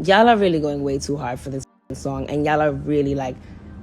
y'all are really going way too hard for this song, and y'all are really like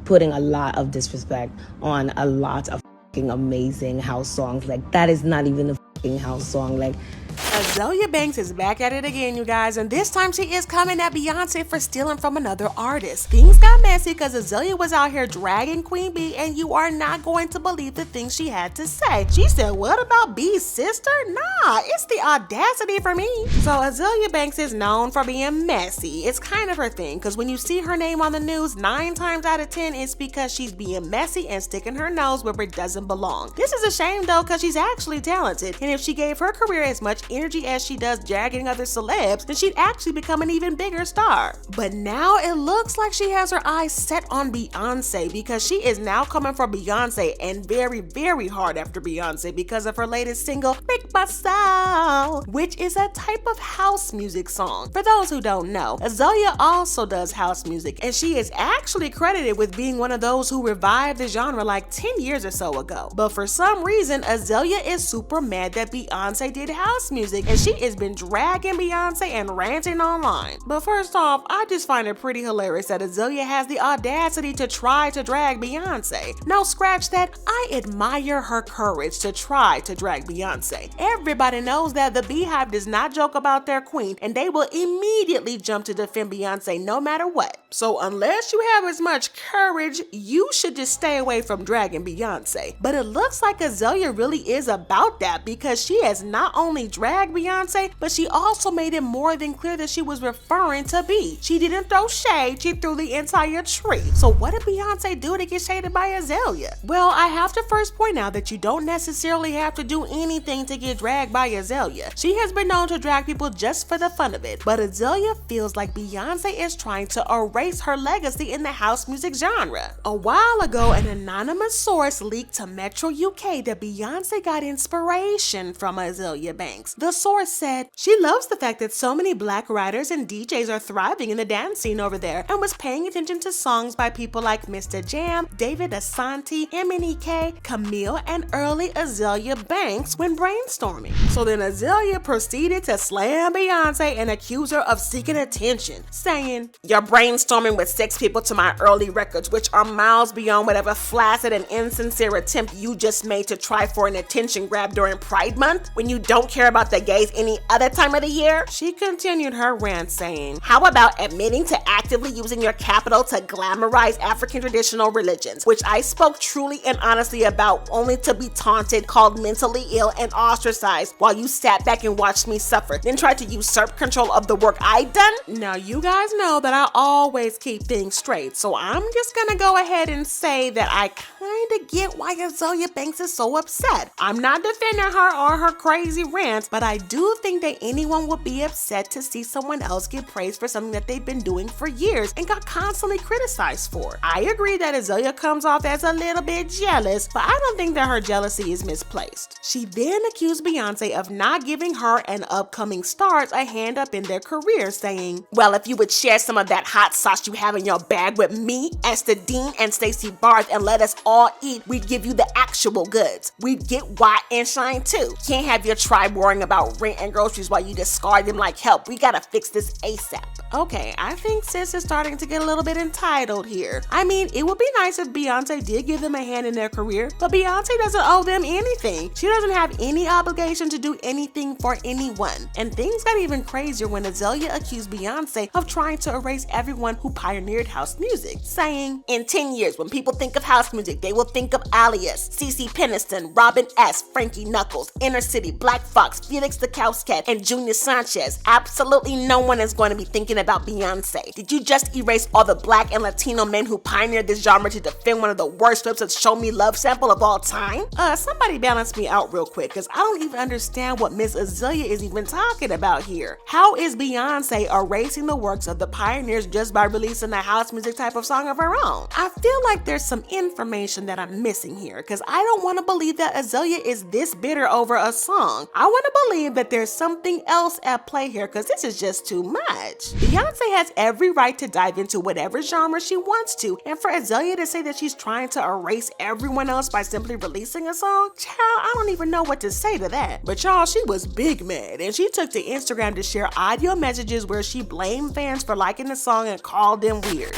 putting a lot of disrespect on a lot of amazing house songs. Like, that is not even a house song. Like, Azealia Banks is back at it again, you guys, and this time she is coming at Beyonce for stealing from another artist. Things got messy because Azealia was out here dragging Queen Bee, and you are not going to believe the things she had to say. She said, "What about Bee's sister? Nah, it's the audacity for me." So Azealia Banks is known for being messy. It's kind of her thing, because when you see her name on the news, 9 times out of 10 it's because she's being messy and sticking her nose where it doesn't belong. This is a shame though, because she's actually talented, and if she gave her career as much energy as she does dragging other celebs, then she'd actually become an even bigger star. But now it looks like she has her eyes set on Beyonce, because she is now coming for Beyonce, and very, very hard after Beyonce because of her latest single, Break My Soul, which is a type of house music song. For those who don't know, Azealia also does house music, and she is actually credited with being one of those who revived the genre like 10 years or so ago. But for some reason, Azealia is super mad that Beyonce did house music, and she has been dragging Beyonce and ranting online. But first off, I just find it pretty hilarious that Azealia has the audacity to try to drag Beyonce. No, scratch that, I admire her courage to try to drag Beyonce. Everybody knows that the Beehive does not joke about their queen, and they will immediately jump to defend Beyonce no matter what. So unless you have as much courage, you should just stay away from dragging Beyonce. But it looks like Azealia really is about that, because she has not only dragged Beyonce, but she also made it more than clear that she was referring to Bee. She didn't throw shade, she threw the entire tree. So what did Beyonce do to get shaded by Azealia? Well, I have to first point out that you don't necessarily have to do anything to get dragged by Azealia. She has been known to drag people just for the fun of it, but Azealia feels like Beyonce is trying to erase her legacy in the house music genre. A while ago, an anonymous source leaked to Metro UK that Beyonce got inspiration from Azealia Banks. The source said she loves the fact that so many black writers and DJs are thriving in the dance scene over there, and was paying attention to songs by people like Mr. Jam, David Asante, MNEK, Camille, and early Azealia Banks when brainstorming. So then Azealia proceeded to slam Beyonce and accuse her of seeking attention, saying, "You're brainstorming with 6 people to my early records, which are miles beyond whatever flaccid and insincere attempt you just made to try for an attention grab during Pride Month, when you don't care about the gays any other time of the year." She continued her rant saying, "How about admitting to actively using your capital to glamorize African traditional religions, which I spoke truly and honestly about, only to be taunted, called mentally ill, and ostracized, while you sat back and watched me suffer, then tried to usurp control of the work I've done?" Now, you guys know that I always keep things straight, so I'm just gonna go ahead and say that I kinda get why Azealia Banks is so upset. I'm not defending her or her crazy rants, but I do think that anyone would be upset to see someone else get praised for something that they've been doing for years and got constantly criticized for. I agree that Azealia comes off as a little bit jealous, but I don't think that her jealousy is misplaced. She then accused Beyonce of not giving her and upcoming stars a hand up in their career, saying, "Well, if you would share some of that hot sauce you have in your bag with me, Esther Dean, and Stacey Barth, and let us all eat, we'd give you the actual goods. We'd get wide and shine too. Can't have your tribe worrying about rent and groceries while you discard them like help. We gotta fix this ASAP." Okay, I think sis is starting to get a little bit entitled here. I mean, it would be nice if Beyonce did give them a hand in their career, but Beyonce doesn't owe them anything. She doesn't have any obligation to do anything for anyone. And things got even crazier when Azealia accused Beyonce of trying to erase everyone who pioneered house music, saying, "In 10 years, when people think of house music, they will think of Alias, CeCe Peniston, Robin S., Frankie Knuckles, Inner City, Black Fox, Felix the Cows Cat, and Junior Sanchez. Absolutely no one is going to be thinking about Beyonce. Did you just erase all the black and Latino men who pioneered this genre to defend one of the worst flips of Show Me Love sample of all time?" Somebody balance me out real quick, because I don't even understand what Miss Azealia is even talking about here. How is Beyonce erasing the works of the pioneers just by releasing a house music type of song of her own? I feel like there's some information that I'm missing here, because I don't want to believe that Azealia is this bitter over a song. I want to believe that there's something else at play here because this is just too much. Beyonce has every right to dive into whatever genre she wants to, and for Azealia to say that she's trying to erase everyone else by simply releasing a song, child, I don't even know what to say to that. But y'all, she was big mad, and she took to Instagram to share audio messages where she blamed fans for liking the song and called them weird.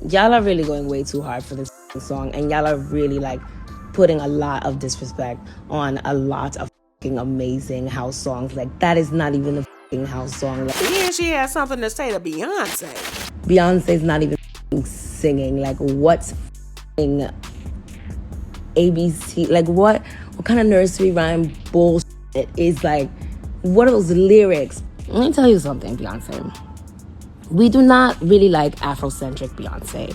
Y'all are really going way too hard for this song, and y'all are really like putting a lot of disrespect on a lot of amazing house songs. Like, that is not even a house song. Like, and she has something to say to Beyonce. Beyonce's not even singing. Like, what's ABC? Like, what kind of nursery rhyme bullshit is, like, what are those lyrics? Let me tell you something, Beyonce. We do not really like Afrocentric Beyonce.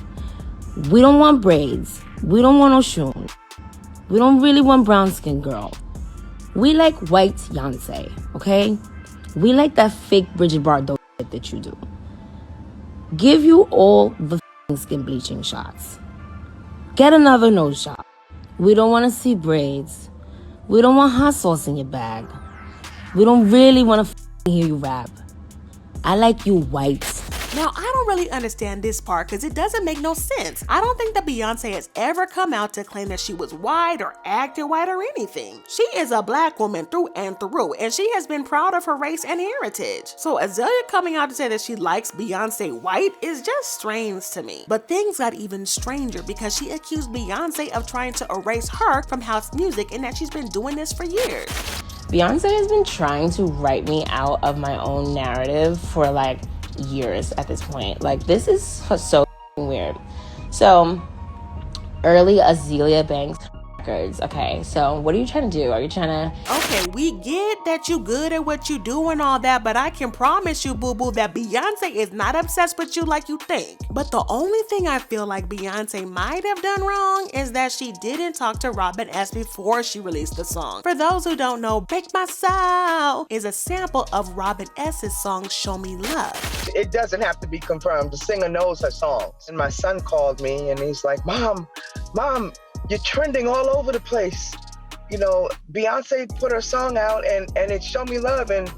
We don't want braids. We don't want Oshun. We don't really want brown skin girl. We like white Beyonce, okay? We like that fake Bridget Bardot shit that you do. Give you all the skin bleaching shots. Get another nose shot. We don't want to see braids. We don't want hot sauce in your bag. We don't really want to hear you rap. I like you white. Now, I don't really understand this part because it doesn't make no sense. I don't think that Beyonce has ever come out to claim that she was white or acted white or anything. She is a black woman through and through, and she has been proud of her race and heritage. So Azealia coming out to say that she likes Beyonce white is just strange to me. But things got even stranger because she accused Beyonce of trying to erase her from house music and that she's been doing this for years. Beyonce has been trying to write me out of my own narrative for like years at this point. Like, this is so weird. So early Azealia Banks records. Okay, so what are you trying to do? Are you trying to... Okay, we get that you good at what you do and all that, but I can promise you, boo-boo, that Beyonce is not obsessed with you like you think. But the only thing I feel like Beyonce might have done wrong is that she didn't talk to Robin S. before she released the song. For those who don't know, Break My Soul is a sample of Robin S.'s song Show Me Love. It doesn't have to be confirmed. The singer knows her songs. And my son called me and he's like, Mom, you're trending all over the place. You know, Beyonce put her song out and it's Show Me Love and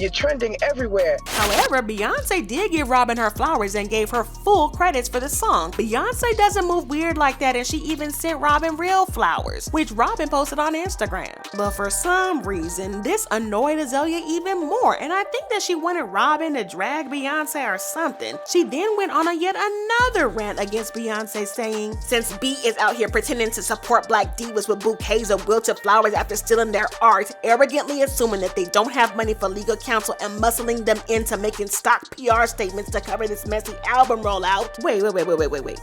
you're trending everywhere. However, Beyonce did give Robin her flowers and gave her full credits for the song. Beyonce doesn't move weird like that, and she even sent Robin real flowers, which Robin posted on Instagram. But for some reason, this annoyed Azealia even more, and I think that she wanted Robin to drag Beyonce or something. She then went on a yet another rant against Beyonce, saying, since B is out here pretending to support black divas with bouquets of wilted flowers after stealing their art, arrogantly assuming that they don't have money for legal counsel and muscling them into making stock PR statements to cover this messy album rollout. Wait.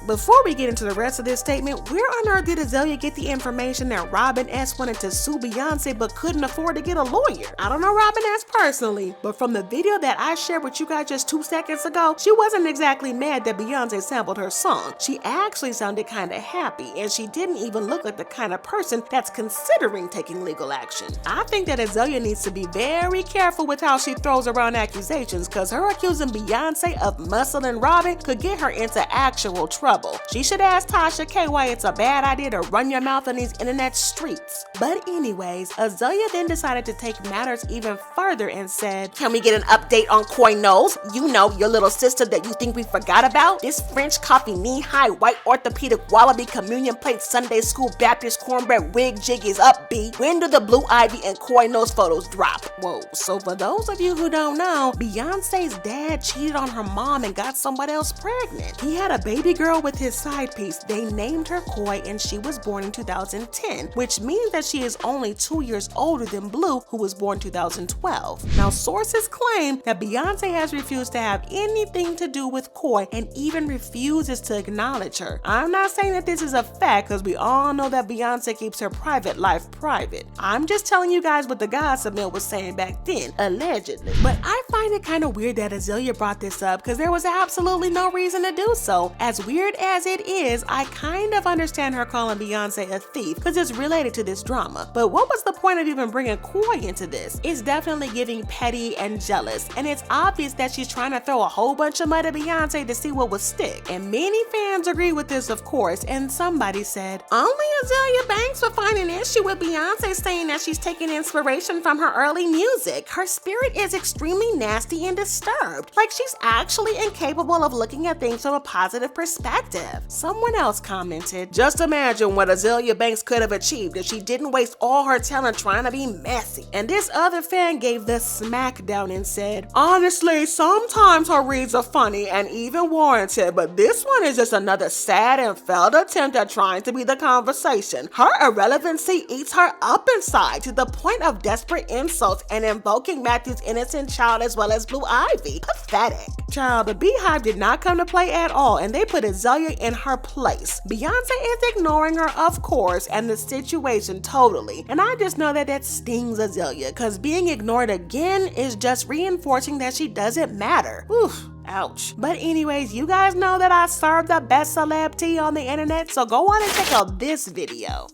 Before we get into the rest of this statement, where on earth did Azealia get the information that Robin S. wanted to sue Beyonce but couldn't afford to get a lawyer? I don't know Robin S. personally, but from the video that I shared with you guys just 2 seconds ago, she wasn't exactly mad that Beyonce sampled her song. She actually sounded kind of happy, and she didn't even look like the kind of person that's considering taking legal action. I think that Azealia needs to be very careful with how she throws around accusations, because her accusing Beyonce of muscling Robin could get her into actual trouble. She should ask Tasha K why it's a bad idea to run your mouth on these internet streets. But anyways, Azealia then decided to take matters even further and said, can we get an update on Coy Knowles? You know, your little sister that you think we forgot about? This French coffee knee-high white orthopedic wallaby communion plate Sunday school Baptist cornbread wig jig is up, B. When do the Blue Ivy and Coy Knowles photos drop? Whoa, so for those of you who don't know, Beyonce's dad cheated on her mom and got someone else pregnant. He had a baby girl with his side piece. They named her Coy and she was born in 2010, which means that she is only 2 years older than Blue, who was born 2012. Now, sources claim that Beyonce has refused to have anything to do with Coy and even refuses to acknowledge her. I'm not saying that this is a fact because we all know that Beyonce keeps her private life private. I'm just telling you guys what the gossip mill was saying back then, allegedly. But I find it kind of weird that Azealia brought this up because there was absolutely no reason to do so. As weird as it is, I kind of understand her calling Beyonce a thief because it's related to this drama. But what what was the point of even bringing Coy into this? It's definitely giving petty and jealous, and it's obvious that she's trying to throw a whole bunch of mud at Beyonce to see what would stick. And many fans agree with this, of course, and somebody said, only Azealia Banks would find an issue with Beyonce saying that she's taking inspiration from her early music. Her spirit is extremely nasty and disturbed. Like she's actually incapable of looking at things from a positive perspective. Someone else commented, just imagine what Azealia Banks could have achieved if she didn't waste all her talent trying to be messy. And this other fan gave the smackdown and said, honestly, sometimes her reads are funny and even warranted, but this one is just another sad and failed attempt at trying to be the conversation. Her irrelevancy eats her up inside to the point of desperate insults and invoking Matthew's innocent child as well as Blue Ivy. Pathetic. Child, the Beehive did not come to play at all, and they put Azealia in her place. Beyonce is ignoring her, of course, and the situation totally. And I just know that that stings Azealia, because being ignored again is just reinforcing that she doesn't matter. Oof. Ouch. But anyways, you guys know that I serve the best celeb tea on the internet, so go on and check out this video.